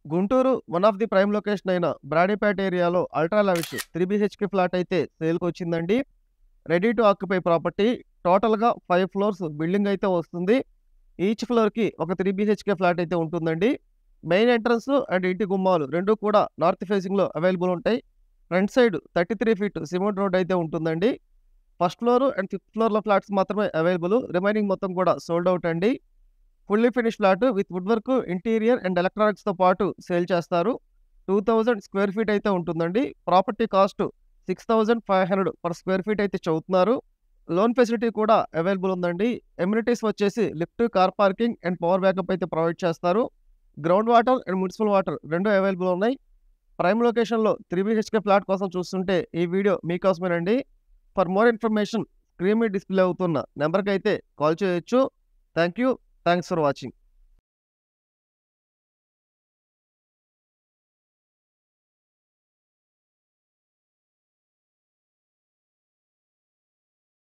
Guntur one of the prime location అయిన బ్రాడీపేట ఏరియాలో ultra lavish 3 BHK flat అయితే సేల్‌కొచ్చిందండి. Ready to occupy property. టోటల్‌గా 5 ఫ్లోర్స్ బిల్డింగ్ అయితే వస్తుంది. ఈచ్ ఫ్లోర్‌కి ఒక 3 బీహెచ్‌కే ఫ్లాట్ అయితే ఉంటుందండి. మెయిన్ ఎంట్రన్స్ అండ్ ఇంటి గుమ్మాలు 2 కూడా నార్త్ ఫేసింగ్‌లో అవైలబుల్ ఉంటాయి. Front side 33 feet cement road అయితే ఉంటుందండి. ఫస్ట్ ఫ్లోర్ అండ్ ఫిఫ్త్ ఫ్లోర్‌లో ఫ్లాట్స్ మాత్రమే అవైలబుల్. రిమైనింగ్ మొత్తం కూడా సోల్డ్ ఔట్ అండి. Fully finished flat with wood work, interior and ఎలక్ట్రానిక్స్‌తో పాటు సేల్ చేస్తారు. 2000 స్క్వేర్ ఫీట్ అయితే ఉంటుందండి. Property cost 6500 per square feet అయితే చెబుతున్నారు. లోన్ ఫెసిలిటీ కూడా అవైలబుల్ ఉందండి. ఎమ్యూనిటీస్ వచ్చేసి lift, car parking and power backup అయితే ప్రొవైడ్ చేస్తారు. Ground water and municipal water 2 available ఉన్నాయి. ప్రైమ్ లొకేషన్‌లో 3 బీహెచ్‌కే ఫ్లాట్ కోసం చూస్తుంటే ఈ వీడియో మీకోసమేనండి. ఫర్ మోర్ ఇన్ఫర్మేషన్ స్క్రీన్ మీద డిస్‌ప్లే అవుతున్న నంబర్‌కైతే కాల్ చేయొచ్చు. Thank you. Thanks for watching.